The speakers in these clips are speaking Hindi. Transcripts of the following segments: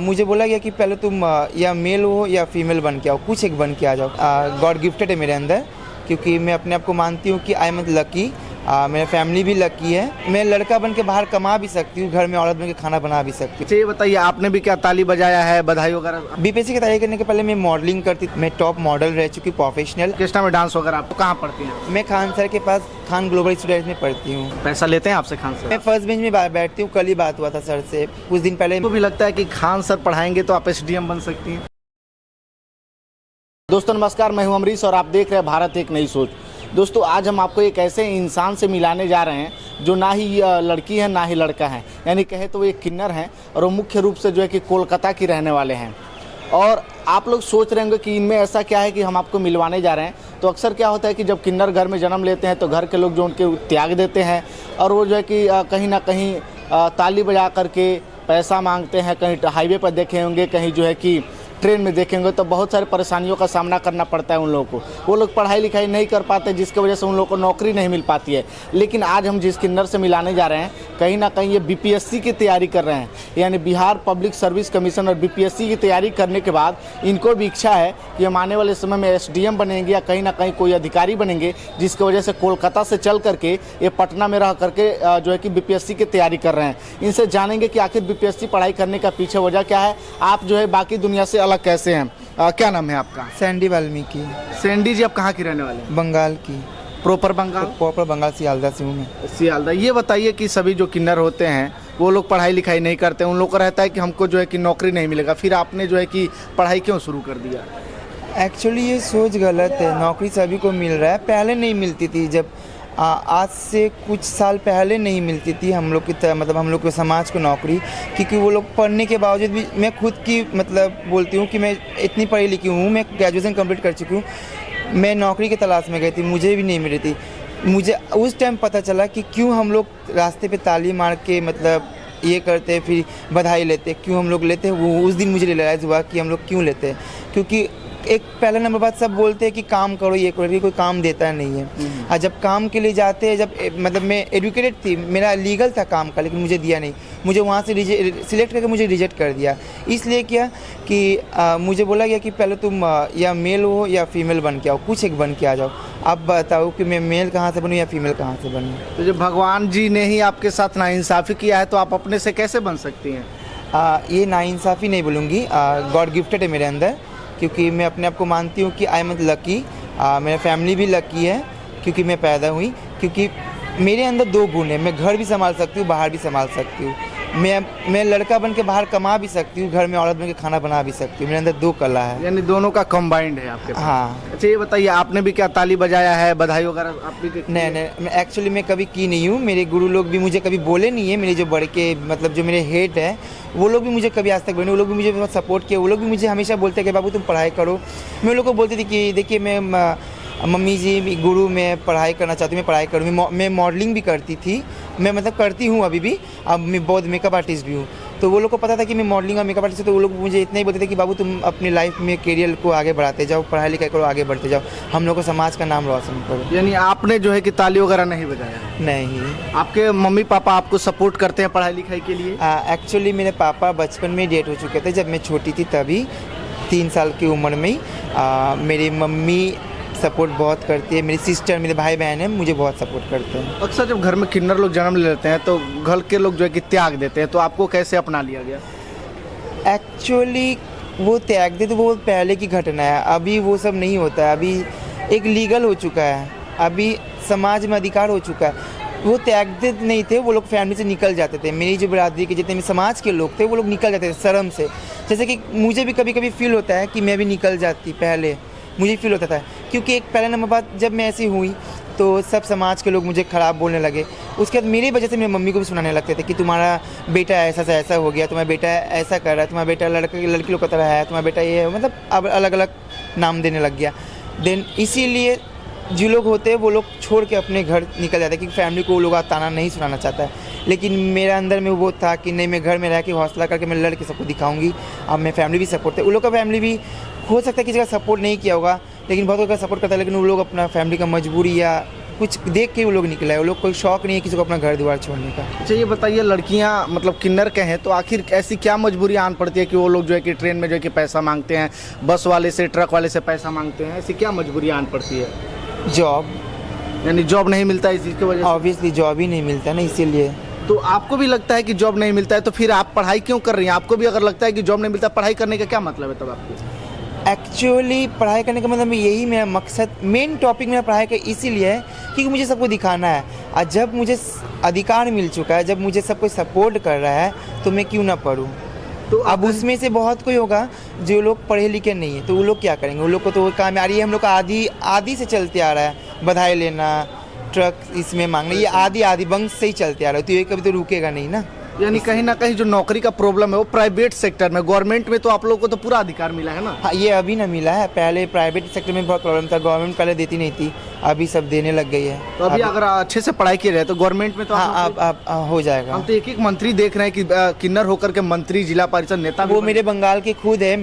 मुझे बोला गया कि पहले तुम या मेल हो या फीमेल बन के आओ, कुछ एक बन के आ जाओ। गॉड गिफ्टेड है मेरे अंदर, क्योंकि मैं अपने आप को मानती हूँ कि आई एम लकी। मेरा फैमिली भी लकी है। मैं लड़का बन के बाहर कमा भी सकती हूँ, घर में औरत बन के खाना बना भी सकती हूँ। ये बताइए, आपने भी क्या ताली बजाया है, बधाई वगैरह? बीपीएससी की तैयारी करने के पहले मैं मॉडलिंग करती थी। मैं टॉप मॉडल रह चुकी, प्रोफेशनल। ऑर्केस्ट्रा में डांस वगैरह आपको कहाँ पढ़ती हैं? मैं खान सर के पास खान ग्लोबल स्टूडेंट्स में पढ़ती हूँ। पैसा लेते हैं आपसे खान सर? मैं फर्स्ट बेंच में बैठती हूँ। कल ही बात हुआ था सर से कुछ दिन पहले। आपको भी लगता है कि खान सर पढ़ाएंगे तो आप एसडीएम बन सकती हैं? दोस्तों नमस्कार, मैं हूं अमरीश और आप देख रहे हैं भारत एक नई सोच। दोस्तों आज हम आपको एक ऐसे इंसान से मिलाने जा रहे हैं जो ना ही लड़की है ना ही लड़का है, यानी कहे तो वो एक किन्नर हैं और वो मुख्य रूप से जो है कि कोलकाता की रहने वाले हैं। और आप लोग सोच रहे होंगे कि इनमें ऐसा क्या है कि हम आपको मिलवाने जा रहे हैं। तो अक्सर क्या होता है कि जब किन्नर घर में जन्म लेते हैं तो घर के लोग जो उनके त्याग देते हैं और वो जो है कि कहीं ना कहीं ताली बजा करके पैसा मांगते हैं। कहीं हाईवे पर देखे होंगे, कहीं जो है कि ट्रेन में देखेंगे तो बहुत सारी परेशानियों का सामना करना पड़ता है उन लोगों को। वो लोग पढ़ाई लिखाई नहीं कर पाते, जिसकी वजह से उन लोगों को नौकरी नहीं मिल पाती है। लेकिन आज हम जिस किन्नर से मिलाने जा रहे हैं, कहीं ना कहीं ये बीपीएससी की तैयारी कर रहे हैं, यानी बिहार पब्लिक सर्विस कमीशन। और बीपीएससी की तैयारी करने के बाद इनको भी इच्छा है कि हम आने वाले समय में एसडीएम बनेंगे या कहीं ना कहीं कोई अधिकारी बनेंगे, जिसकी वजह से कोलकाता से चल करके ये पटना में रह करके जो है कि बीपीएससी की तैयारी कर रहे हैं। इनसे जानेंगे कि आखिर बीपीएससी पढ़ाई करने का पीछे वजह क्या है, आप जो है बाकी दुनिया से अलग कैसे हैं। क्या नाम है आपका? सैंडी वाल्मीकि। सैंडी जी, आप कहाँ की रहने वाले हैं? बंगाल की। प्रॉपर बंगाल? प्रॉपर बंगाल, सियालदा से हूँ मैं। सियालदा। ये बताइए कि सभी जो किन्नर होते हैं वो लोग पढ़ाई लिखाई नहीं करते, उन लोग को रहता है कि हमको जो है कि नौकरी नहीं मिलेगा, फिर आपने जो है कि पढ़ाई क्यों शुरू कर दिया? एक्चुअली ये सोच गलत है। नौकरी सभी को मिल रहा है, पहले नहीं मिलती थी। जब आज से कुछ साल पहले नहीं मिलती थी हम लोग की मतलब हम लोग के समाज को नौकरी, क्योंकि वो लोग पढ़ने के बावजूद भी, मैं खुद की मतलब बोलती हूँ कि मैं इतनी पढ़ी लिखी हूँ, मैं ग्रेजुएशन कंप्लीट कर चुकी हूँ। मैं नौकरी की तलाश में गई थी, मुझे भी नहीं मिली थी। मुझे उस टाइम पता चला कि क्यों हम लोग रास्ते पे ताली मार के मतलब ये करते फिर बधाई लेते, क्यों हम लोग लेते हैं। वो उस दिन मुझे रियलाइज़ हुआ कि हम लोग क्यों लेते हैं। क्योंकि एक पहला नंबर बात, सब बोलते हैं कि काम करो, ये करो, कोई काम देता नहीं है। और जब काम के लिए जाते हैं, जब मतलब मैं एजुकेटेड थी, मेरा लीगल था काम का, लेकिन मुझे दिया नहीं। मुझे वहाँ से सिलेक्ट करके मुझे रिजेक्ट कर दिया। इसलिए क्या कि मुझे बोला गया कि पहले तुम या मेल हो या फीमेल बन के आओ, कुछ एक बन के आ जाओ। अब बताओ कि मैं मेल कहाँ से बनूँ या फीमेल कहाँ से बनूँ। तो जब भगवान जी ने ही आपके साथ नाइंसाफ़ी किया है तो आप अपने से कैसे बन सकती हैं? ये नाइंसाफ़ी नहीं बोलूँगी, गॉड गिफ्टेड है मेरे अंदर, क्योंकि मैं अपने आप को मानती हूँ कि आई एम लकी। मेरा फैमिली भी लकी है क्योंकि मैं पैदा हुई, क्योंकि मेरे अंदर दो गुण है। मैं घर भी संभाल सकती हूँ, बाहर भी संभाल सकती हूँ। मैं लड़का बन के बाहर कमा भी सकती हूँ, घर में औरत बन के खाना बना भी सकती हूँ। मेरे अंदर दो कला है, यानी दोनों का कंबाइंड है आपके पास। हाँ। अच्छा ये बताइए, आपने भी क्या ताली बजाया है, बधाई वगैरह आप भी? नहीं, एक्चुअली मैं कभी की नहीं हूँ। मेरे गुरु लोग भी मुझे कभी बोले नहीं है। मेरे जो बड़े के मतलब जो मेरे हेड है, वो लोग भी मुझे कभी आज तक बोले। वो लोग भी मुझे बहुत सपोर्ट किया। वो लोग भी मुझे हमेशा बोलते हैं कि बाबू तुम पढ़ाई करो। मैं उन लोग को बोलती थी कि देखिए मैं मम्मी जी गुरु, मैं पढ़ाई करना चाहती हूँ, मैं पढ़ाई करूँगी। मैं मॉडलिंग भी करती थी, मैं मतलब करती हूँ अभी भी। अब मैं बहुत मेकअप आर्टिस्ट भी हूँ। तो वो लोग को पता था कि मैं मॉडलिंग और मेकअप आर्टिस्ट, तो वो लोग मुझे इतना ही बोलते थे कि बाबू तुम अपनी लाइफ में करियर को आगे बढ़ाते जाओ, पढ़ाई लिखाई करो, आगे बढ़ते जाओ, हम लोग को समाज का नाम रोशन करो। यानी आपने जो है कि ताली वगैरह नहीं बजाया? नहीं। आपके मम्मी पापा आपको सपोर्ट करते हैं पढ़ाई लिखाई के लिए? एक्चुअली मेरे पापा बचपन में डेट हो चुके थे। जब मैं छोटी थी तभी 3 साल की उम्र में ही मेरी मम्मी सपोर्ट बहुत करती है। मेरी सिस्टर, मेरे भाई बहन हैं, मुझे बहुत सपोर्ट करते हैं। अक्सर जब घर में किन्नर लोग जन्म ले लेते हैं तो घर के लोग जो है कि त्याग देते हैं, तो आपको कैसे अपना लिया गया? एक्चुअली वो त्याग दे तो वो पहले की घटना है, अभी वो सब नहीं होता है। अभी एक लीगल हो चुका है, अभी समाज में अधिकार हो चुका है। वो त्यागते नहीं थे, वो लोग फैमिली से निकल जाते थे। मेरी जो बिरादरी के जितने भी समाज के लोग थे, वो लोग निकल जाते थे शर्म से। जैसे कि मुझे भी कभी कभी फील होता है कि मैं भी निकल जाती, पहले मुझे फील होता था। क्योंकि एक पहले नंबर बात, जब मैं ऐसी हुई तो सब समाज के लोग मुझे ख़राब बोलने लगे। उसके बाद मेरी वजह से मेरी मम्मी को भी सुनाने लगते थे कि तुम्हारा बेटा ऐसा से ऐसा हो गया, तुम्हारा बेटा ऐसा कर रहा है, तुम्हारा बेटा लड़की लोग की तरह है, तुम्हारा बेटा ये है, मतलब अब अलग अलग नाम देने लग गया। देन इसीलिए जो लोग होते हैं वो लोग छोड़ के अपने घर निकल जाते हैं, क्योंकि फैमिली को वो लोग ताना नहीं सुनाना चाहता है। लेकिन मेरे अंदर में वो था कि नहीं, मैं घर में रह के हौसला करके मैं लड़के सबको दिखाऊंगी। अब मैं फैमिली भी सपोर्ट है, उन लोग का फैमिली भी हो सकता है किसी का सपोर्ट नहीं किया होगा, लेकिन बहुत लोग का सपोर्ट करता है। लेकिन वो लोग अपना फैमिली का मजबूरी या कुछ देख के वो लोग निकला है। वो लोग कोई शौक नहीं है किसी को अपना घर द्वार छोड़ने का। अच्छा ये बताइए, लड़कियां मतलब किन्नर के हैं तो आखिर ऐसी क्या मजबूरी आन पड़ती है कि वो लोग जो है कि ट्रेन में जो है कि पैसा मांगते हैं, बस वाले से ट्रक वाले से पैसा मांगते हैं, ऐसी क्या मजबूरी आन पड़ती है? जॉब, यानी जॉब नहीं मिलता है इस चीज़ की वजह से? ऑब्वियसली जॉब ही नहीं मिलता ना, इसीलिए। तो आपको भी लगता है कि जॉब नहीं मिलता है तो फिर आप पढ़ाई क्यों कर रही हैं? आपको भी अगर लगता है कि जॉब नहीं मिलता, पढ़ाई करने का क्या मतलब है तब आपको? एक्चुअली पढ़ाई करने का मतलब यही मेरा मकसद, मेन टॉपिक मेरा पढ़ाई का इसीलिए है क्योंकि मुझे सबको दिखाना है। और जब मुझे अधिकार मिल चुका है, जब मुझे सब कोई सपोर्ट कर रहा है, तो मैं क्यों ना पढूं। तो अब उसमें से बहुत कोई होगा जो लोग पढ़े लिखे नहीं है, तो वो लोग क्या करेंगे? वो लोग को तो वो काम आ रही है, हम लोग का आदि से चलते आ रहा है, बधाई लेना, ट्रक इसमें मांगना, ये आदि वंश से ही चलते आ रहा है, तो ये कभी तो रुकेगा नहीं ना। यानी कहीं ना कहीं जो नौकरी का प्रॉब्लम है वो प्राइवेट सेक्टर में, गवर्नमेंट में तो आप लोगों को तो पूरा अधिकार मिला है ना? हाँ, ये अभी ना मिला है, पहले प्राइवेट सेक्टर में बहुत प्रॉब्लम था, गवर्नमेंट पहले देती नहीं थी, अभी सब देने लग गई है। तो अभी अगर अच्छे से पढ़ाई की जाए तो गवर्नमेंट में तो हाँ, अब हो जाएगा। हम तो एक मंत्री देख रहे हैं कि किन्नर होकर के मंत्री, जिला परिषद नेता। वो मेरे बंगाल के खुद है,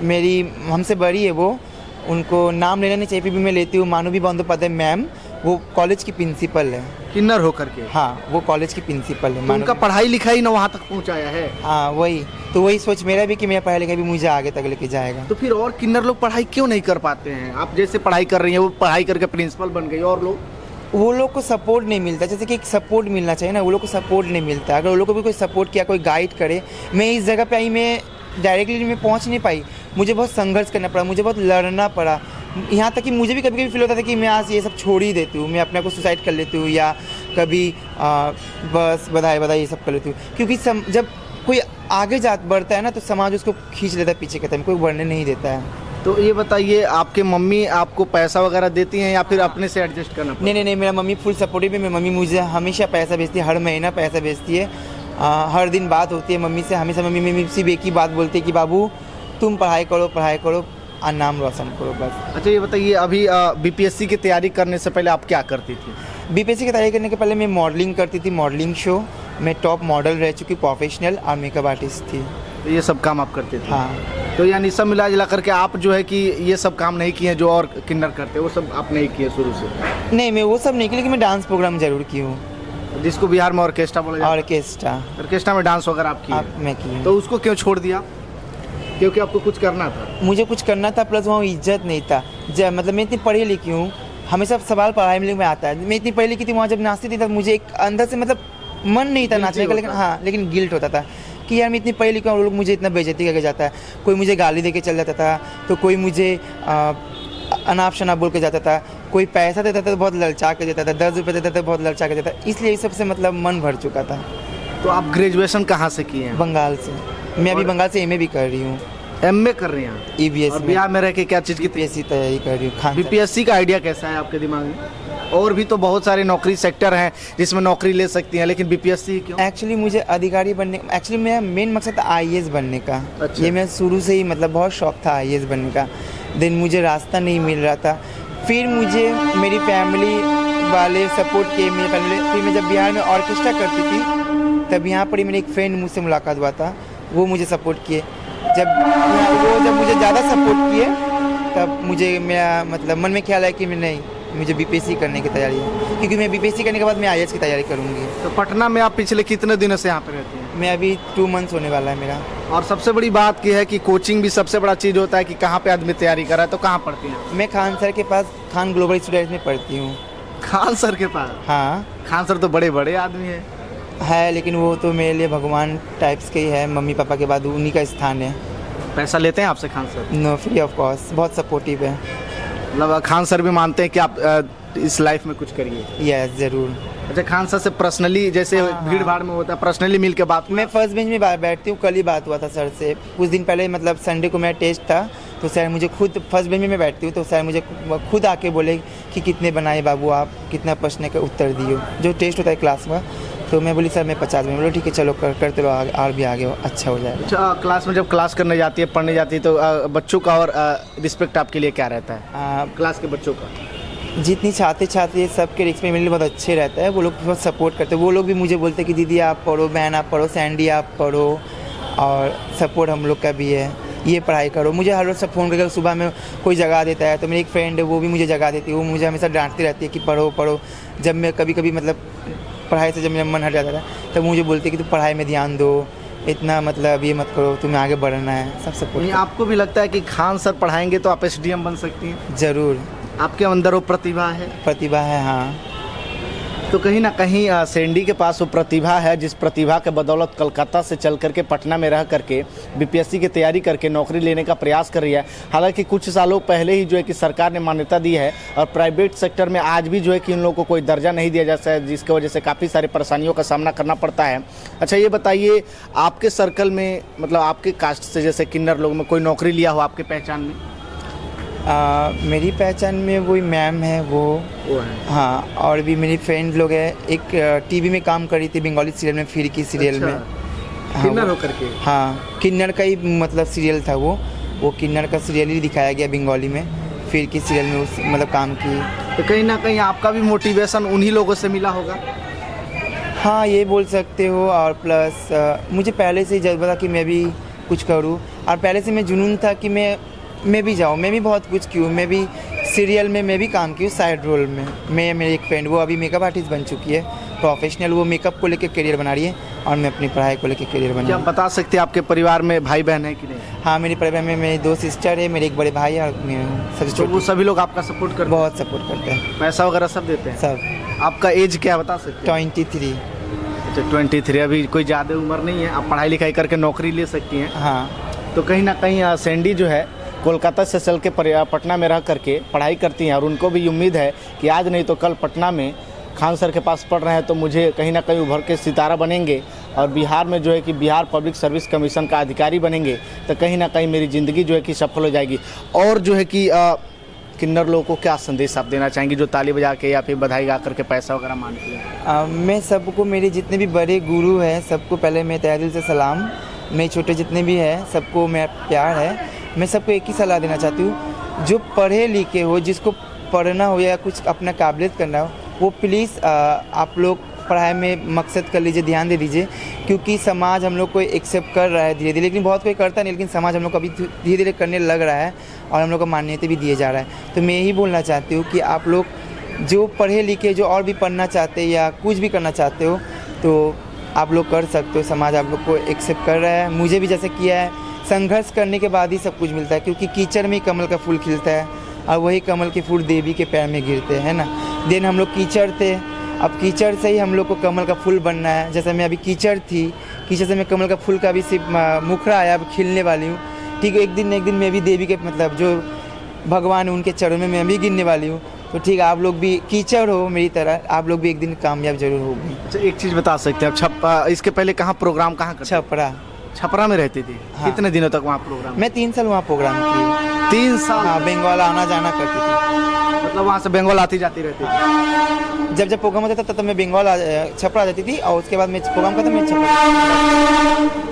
मेरी हमसे बड़ी है वो, उनको नाम लेना नहीं चाहिए, फिर भी मैं लेती हूँ। मानवी बंदोपाध्याय मैम, वो कॉलेज की प्रिंसिपल है, किन्नर होकर के। हाँ, वो कॉलेज की प्रिंसिपल है। तो उनका पढ़ाई लिखाई ना वहाँ तक पहुँचाया है। हाँ, वही सोच मेरा भी कि मेरा पढ़ाई लिखाई भी मुझे आगे तक लेके जाएगा। तो फिर और किन्नर लोग पढ़ाई क्यों नहीं कर पाते हैं? आप जैसे पढ़ाई कर रही हैं, वो पढ़ाई करके प्रिंसिपल बन गई, और लोग? वो लोग को सपोर्ट नहीं मिलता, जैसे कि एक सपोर्ट मिलना चाहिए ना, वो लोग को सपोर्ट नहीं मिलता। अगर वो लोग को भी कोई सपोर्ट किया, कोई गाइड करे, मैं इस जगह पे आई, मैं डायरेक्टली मैं पहुंच नहीं पाई, मुझे बहुत संघर्ष करना पड़ा, मुझे बहुत लड़ना पड़ा। यहाँ तक कि मुझे भी कभी कभी फील होता था कि मैं आज ये सब छोड़ ही देती हूँ, मैं अपने को सुसाइड कर लेती हूँ, या कभी बस बधाई ये सब कर लेती हूँ। क्योंकि जब कोई आगे बढ़ता है ना, तो समाज उसको खींच लेता है पीछे, कहता है कोई बढ़ने नहीं देता है। तो ये बताइए, आपके मम्मी आपको पैसा वगैरह देती हैं या फिर अपने से एडजस्ट करना पड़ता है? नहीं, मेरा मम्मी फुल सपोर्टिव है। मेरी मम्मी मुझे हमेशा पैसा भेजती है, हर महीना पैसा भेजती है। हर दिन बात होती है मम्मी से, हमेशा मम्मी सिर्फ एक ही बात बोलती है कि बाबू तुम पढ़ाई करो और नाम रोशन करो, बस। अच्छा ये बताइए, अभी बीपीएससी की तैयारी करने से पहले आप क्या करती थी? बीपीएससी की तैयारी करने के पहले मैं मॉडलिंग करती थी, मॉडलिंग शो में टॉप मॉडल रह चुकी, प्रोफेशनल और मेकअप आर्टिस्ट थी। तो ये सब काम आप करते थे? हाँ। तो यानी सब मिला जुला करके आप जो है कि ये सब काम नहीं किए जो और किन्नर करते, वो सब आप नहीं किए शुरू से? नहीं, मैं वो सब नहीं किया, लेकिन मैं डांस प्रोग्राम जरूर की हूँ, जिसको बिहार में ऑर्केस्ट्रा बोला जाता है। ऑर्केस्ट्रा में डांस वगैरह आप किए? मैं की। तो उसको क्यों छोड़ दिया? क्योंकि आपको कुछ करना था? मुझे कुछ करना था, प्लस वहाँ इज्जत नहीं था। मतलब मैं इतनी पढ़ी लिखी हूँ, हमेशा सवाल पढ़ाई में आता है। मैं इतनी पढ़ी लिखी थी, वहाँ जब नाचती थी तब मुझे एक अंदर से मतलब मन नहीं था नाचने का, लेकिन हाँ, लेकिन गिल्ट होता था कि यार मैं इतनी पढ़ी लिखी हूँ, लोग मुझे इतना बेइज्जती करके जाता है। कोई मुझे गाली दे के चल जाता था, तो कोई मुझे अनाप शनाप बोल के जाता था, कोई पैसा देता था तो बहुत ललचा के देता था, 10 रुपये देता था बहुत ललचा के देता था, इसलिए इस सबसे मतलब मन भर चुका था। तो आप ग्रेजुएशन कहाँ से किए हैं? बंगाल से। मैं अभी बंगाल से एमए भी कर रही हूँ। एमए कर रही हैं? ईबीएस में। बिहार में रह के क्या चीज़ की बीपीएससी तैयारी कर रही हूँ। बीपीएससी का आइडिया कैसा है आपके दिमाग में? और भी तो बहुत सारे नौकरी सेक्टर हैं जिसमें नौकरी ले सकती हैं, लेकिन बीपीएससी क्यों? एक्चुअली मुझे अधिकारी बनने, एक्चुअली मेरा मेन मकसद था आईएएस बनने का। अच्छा। ये मैं शुरू से ही मतलब बहुत शौक था आईएएस बनने का, देन मुझे रास्ता नहीं मिल रहा था। फिर मुझे मेरी फैमिली वाले सपोर्ट किए, मेरी फैमिली। फिर मैं जब बिहार में ऑर्केस्ट्रा करती थी, तब यहाँ पर ही मेरे एक फ्रेंड मुझसे मुलाकात हुआ था, वो मुझे सपोर्ट किए। जब मुझे ज़्यादा सपोर्ट किए, तब मुझे मेरा मतलब मन में ख्याल है कि मैं नहीं, मुझे बीपीएससी करने की तैयारी है, क्योंकि मैं बीपीएससी करने के बाद मैं आईएएस की तैयारी करूँगी। तो पटना में आप पिछले कितने दिनों से यहाँ पे रहती हैं? मैं अभी 2 मंथ्स होने वाला है मेरा। और सबसे बड़ी बात यह है कि कोचिंग भी सबसे बड़ा चीज़ होता है कि कहाँ पे आदमी तैयारी कर रहा है, तो कहाँ पढ़ती हैं? मैं खान सर के पास, खान ग्लोबल स्टूडेंट्स में पढ़ती हूँ। खान सर के पास? हाँ। खान सर तो बड़े बड़े आदमी हैं। है, लेकिन वो तो मेरे लिए भगवान टाइप्स के ही है, मम्मी पापा के बाद उन्हीं का स्थान है। पैसा लेते हैं आपसे Khan sir? No, free of cost, बहुत सपोर्टिव है। मतलब खान सर भी मानते हैं कि आप इस लाइफ में कुछ करिए? यस, ज़रूर। अच्छा, खान सर से पर्सनली, जैसे भीड़ भाड़ में होता है, पर्सनली मिल के बात? मैं फर्स्ट बेंच में बैठती हूँ, कल ही बात हुआ था सर से कुछ दिन पहले, मतलब संडे को मेरा टेस्ट था, तो सर मुझे खुद, फर्स्ट बेंच में मैं बैठती हूँ, तो सर मुझे खुद आके बोले कि कितने बनाए बाबू आप, कितना प्रश्न का उत्तर दिए, जो टेस्ट होता है क्लास में। तो मैं बोली सर मैं 50 में। बोलो ठीक है, चलो करते रहो, और भी आगे अच्छा हो जाएगा। अच्छा, क्लास में जब क्लास करने जाती है, पढ़ने जाती है, तो बच्चों का और रिस्पेक्ट आपके लिए क्या रहता है? क्लास के बच्चों का जितनी छात्र सबके रिस्पेक्ट मेरे लिए बहुत अच्छे रहता है। वो लोग बहुत सपोर्ट करते हैं, वो लोग भी मुझे बोलते हैं कि दीदी आप पढ़ो, बहन आप पढ़ो, सैंडी आप पढ़ो, और सपोर्ट हम लोग का भी है। ये पढ़ाई करो। मुझे हर रोज़ सब फ़ोन करके सुबह में कोई जगा देता है, तो मेरी एक फ्रेंड है वो भी मुझे जगा देती है, वो मुझे हमेशा डांटती रहती है कि पढ़ो पढ़ो। जब मैं कभी कभी मतलब पढ़ाई से जब मेरा मन हट जाता था तब मुझे बोलती है कि तुम पढ़ाई में ध्यान दो, इतना मतलब ये मत करो, तुम्हें आगे बढ़ना है, सब सपोर्ट। आपको भी लगता है कि खान सर पढ़ाएंगे तो आप एसडीएम बन सकती हैं? ज़रूर, आपके अंदर वो प्रतिभा है? प्रतिभा है हाँ। तो कहीं ना कहीं सैंडी के पास वो प्रतिभा है, जिस प्रतिभा के बदौलत कलकत्ता से चल करके पटना में रह करके बीपीएससी की तैयारी करके नौकरी लेने का प्रयास कर रही है। हालांकि कुछ सालों पहले ही जो है कि सरकार ने मान्यता दी है और प्राइवेट सेक्टर में आज भी जो है कि इन लोगों को कोई दर्जा नहीं दिया जाता है, जिसकी वजह से काफ़ी सारी परेशानियों का सामना करना पड़ता है। अच्छा ये बताइए, आपके सर्कल में मतलब आपके कास्ट से जैसे किन्नर लोग में कोई नौकरी लिया हो आपके पहचान में? मेरी पहचान में वही मैम है वो है। हाँ, और भी मेरी फ्रेंड लोग हैं। एक टीवी में काम करी थी बंगाली सीरियल में, फिर की सीरियल में। हाँ, किन्नर होकर के? हाँ, किन्नर का ही मतलब सीरियल था वो किन्नर का सीरियल ही दिखाया गया बंगाली में, फिर की सीरियल में उस मतलब काम की। तो कहीं ना कहीं आपका भी मोटिवेशन उन्हीं लोगों से मिला होगा? हाँ, ये बोल सकते हो। और प्लस मुझे पहले से ही जज्बा था कि मैं भी कुछ करूँ, और पहले से मैं जुनून था कि मैं भी जाऊँ, मैं भी बहुत कुछ की हूँ। मैं भी सीरियल में मैं भी काम की हूँ साइड रोल में। मैं मेरी एक फ्रेंड वो अभी मेकअप आर्टिस्ट बन चुकी है प्रोफेशनल, वो मेकअप को लेकर करियर बना रही है, और मैं अपनी पढ़ाई को लेकर करियर बना। क्या आप बता सकते हैं आपके परिवार में भाई बहन है कि नहीं? हाँ, मेरे परिवार में मेरी 2 सिस्टर है, मेरे एक बड़े भाई है, और सबसे तो छोटे। वो सभी लोग आपका सपोर्ट करते हैं? बहुत सपोर्ट करते हैं, पैसा वगैरह सब देते हैं? सब। आपका एज क्या बता सकते हैं? 23। अच्छा 23, अभी कोई ज़्यादा उम्र नहीं है, आप पढ़ाई लिखाई करके नौकरी ले सकती हैं। हाँ, तो कहीं ना कहीं सैंडी जो है कोलकाता से चल के पटना में रह करके पढ़ाई करती हैं, और उनको भी उम्मीद है कि आज नहीं तो कल पटना में खान सर के पास पढ़ रहे हैं तो मुझे कहीं ना कहीं उभर के सितारा बनेंगे, और बिहार में जो है कि बिहार पब्लिक सर्विस कमीशन का अधिकारी बनेंगे, तो कहीं ना कहीं मेरी ज़िंदगी जो है कि सफल हो जाएगी। और जो है कि किन्नर लोगों को क्या संदेश आप देना चाहेंगे जो ताली बजा के या फिर बधाई गा करके पैसा वगैरह मांगते हैं? मैं सबको, मेरे जितने भी बड़े गुरु हैं सबको पहले मैं तहे दिल से सलाम। मेरे छोटे जितने भी हैं सबको मेरा प्यार है। मैं सबको एक ही सलाह देना चाहती हूँ, जो पढ़े लिखे हो, जिसको पढ़ना हो या कुछ अपना काबिलियत करना हो, वो प्लीज़ आप लोग पढ़ाई में मकसद कर लीजिए, ध्यान दे दीजिए, क्योंकि समाज हम लोग को एक्सेप्ट कर रहा है धीरे धीरे, लेकिन बहुत कोई करता नहीं, लेकिन समाज हम लोग को अभी धीरे धीरे करने लग रहा है, और हम लोग को मान्यता भी दिए जा रहा है। तो मैं यही बोलना चाहती हूँ कि आप लोग जो पढ़े लिखे, जो और भी पढ़ना चाहते हैं या कुछ भी करना चाहते हो, तो आप लोग कर सकते हो। समाज आप लोग को एक्सेप्ट कर रहा है, मुझे भी जैसे किया है। संघर्ष करने के बाद ही सब कुछ मिलता है, क्योंकि कीचड़ में ही कमल का फूल खिलता है, और वही कमल के फूल देवी के पैर में गिरते हैं ना। दिन हम लोग कीचड़ थे, अब कीचड़ से ही हम लोग को कमल का फूल बनना है। जैसे मैं अभी कीचड़ थी, कीचड़ से मैं कमल का फूल का भी सिर्फ मुखड़ा आया, अब खिलने वाली हूँ। ठीक है, एक दिन मैं भी देवी के मतलब जो भगवान है उनके चरणों में मैं भी गिरने वाली हूँ। तो ठीक है, आप लोग भी कीचड़ हो मेरी तरह, आप लोग भी एक दिन कामयाब जरूर होगी। अच्छा एक चीज़ बता सकते हैं आप, इसके पहले कहाँ प्रोग्राम कहाँ करते? छपरा में रहती थी? हाँ। कितने दिनों तक वहाँ प्रोग्राम? मैं 3 साल वहाँ प्रोग्राम की। 3 साल? हाँ, बंगाल आना जाना करती थी। मतलब वहाँ से बंगाल आती जाती रहती थी? जब प्रोग्राम होता था तब मैं बंगाल छपरा आ जाती थी, और उसके बाद मैं प्रोग्राम खत्म मैं छपरा,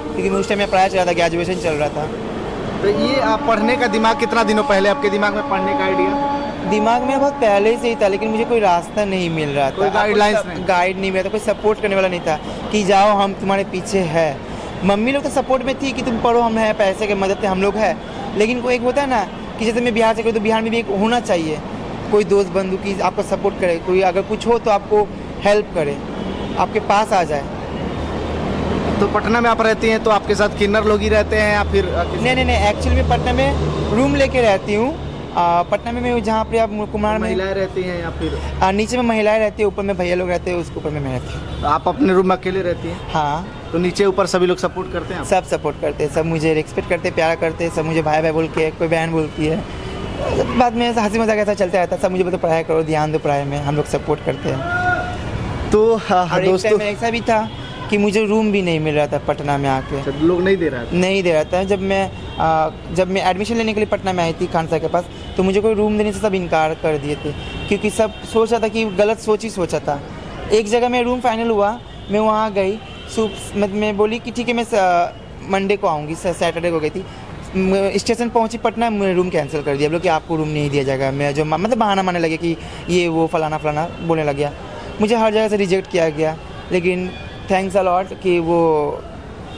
क्योंकि मैं उस टाइम में पढ़ाई चल रहा था, ग्रेजुएशन चल रहा था। तो ये आप पढ़ने का दिमाग कितना दिनों पहले आपके दिमाग में पढ़ने का आइडिया? दिमाग में बहुत पहले से ही था, लेकिन मुझे कोई रास्ता नहीं मिल रहा था, कोई गाइडलाइंस नहीं? गाइड नहीं मिला था, कोई सपोर्ट करने वाला नहीं था कि जाओ हम तुम्हारे पीछे है। मम्मी लोग तो सपोर्ट में थी कि तुम पढ़ो, हम हैं, पैसे के मदद से हम लोग हैं, लेकिन कोई एक होता है ना कि जैसे मैं बिहार से कोई, तो बिहार में भी एक होना चाहिए कोई दोस्त बंधु की आपको सपोर्ट करे, कोई अगर कुछ हो तो आपको हेल्प करे, आपके पास आ जाए। तो पटना में आप रहती हैं तो आपके साथ किन्नर लोग ही रहते हैं या फिर नहीं, एक्चुअली मैं पटना में रूम लेके रहती हूँ। पटना में मैं जहाँ पे आप कुमार में महिलाएं रहती हैं या फिर नीचे में महिलाएं रहती है, ऊपर में भैया लोग रहते हैं, उसके ऊपर में मैं रहती हूँ। आप अपने रूम में अकेले रहती हैं? हाँ। तो नीचे ऊपर सभी लोग सपोर्ट करते हैं? सब सपोर्ट करते हैं, सब मुझे रिस्पेक्ट करते हैं, प्यार करते हैं, सब मुझे भाई भाई बोल के, कोई बहन बोलती है, बाद में हंसी मजाक ऐसा चलता रहता है। सब मुझे बोलते पढ़ाई करो, ध्यान दो पढ़ाई में, हम लोग सपोर्ट करते हैं। तो दोस्तों ऐसा भी था कि मुझे रूम भी नहीं मिल रहा था पटना में आके, लोग नहीं दे रहा था। जब मैं एडमिशन लेने के लिए पटना में आई थी खान सर के पास, तो मुझे कोई रूम देने से सब इनकार कर दिए थे, क्योंकि सब सोचा था कि गलत सोचा था। एक जगह में रूम फाइनल हुआ, मैं वहाँ गई, मैं बोली कि ठीक है मैं मंडे को आऊँगी, सैटरडे को गई थी, स्टेशन पहुँची पटना, रूम कैंसिल कर दिया बोलो कि आपको रूम नहीं दिया जाएगा। मैं जो मतलब बहाना मानने लगे कि ये वो फलाना बोलने लग गया। मुझे हर जगह से रिजेक्ट किया गया, लेकिन थैंक्स अ लॉट कि वो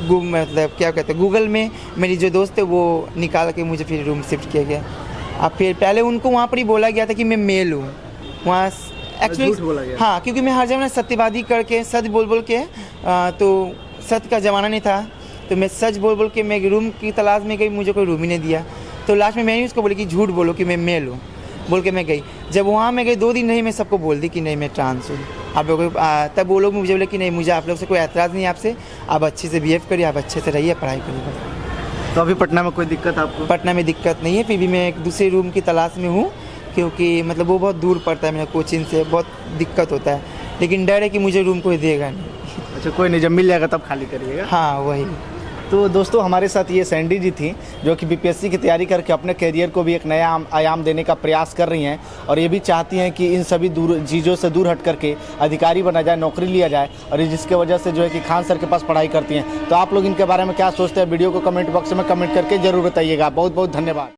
मतलब क्या कहते हैं, गूगल में मेरी जो दोस्त है वो निकाल के मुझे फिर रूम शिफ्ट किया गया। अब फिर पहले उनको वहाँ पर ही बोला गया था कि मैं मेल हूँ, वहाँ झूठ बोला गया। हाँ, क्योंकि मैं हर जगह सत्यवादी करके सच बोल बोल के तो सच का ज़माना नहीं था, तो मैं सच बोल बोल के मैं रूम की तलाश में गई, मुझे कोई रूम ही नहीं दिया। तो लास्ट में मैंने उसको बोली कि झूठ बोलो कि मैं मेल हूँ, बोल के मैं गई। जब वहाँ मैं गई 2 दिन नहीं, मैं सबको बोल दी कि नहीं मैं ट्रांस हूँ। आप लोग तब वो लोग मुझे बोले कि नहीं, मुझे आप लोग से कोई एतराज़ नहीं है, आपसे आप अच्छे से बिहेव करिए, आप अच्छे से रहिए, पढ़ाई करिए बस। तो अभी पटना में कोई दिक्कत आपको? पटना में दिक्कत नहीं है, फिर भी मैं एक दूसरे रूम की तलाश में हूँ, क्योंकि मतलब वो बहुत दूर पड़ता है मेरा कोचिंग से, बहुत दिक्कत होता है, लेकिन डर है कि मुझे रूम कोई देगा नहीं। अच्छा, कोई नहीं, जब मिल जाएगा तब खाली करिएगा। हाँ वही। तो दोस्तों हमारे साथ ये सैंडी जी थी जो कि बीपीएससी की तैयारी करके अपने करियर को भी एक नया आयाम देने का प्रयास कर रही हैं, और ये भी चाहती हैं कि इन सभी चीज़ों से दूर हट करके अधिकारी बना जाए, नौकरी लिया जाए, और ये जिसके वजह से जो है कि खान सर के पास पढ़ाई करती हैं। तो आप लोग इनके बारे में क्या सोचते हैं, वीडियो को कमेंट बॉक्स में कमेंट करके ज़रूर बताइएगा। बहुत बहुत धन्यवाद।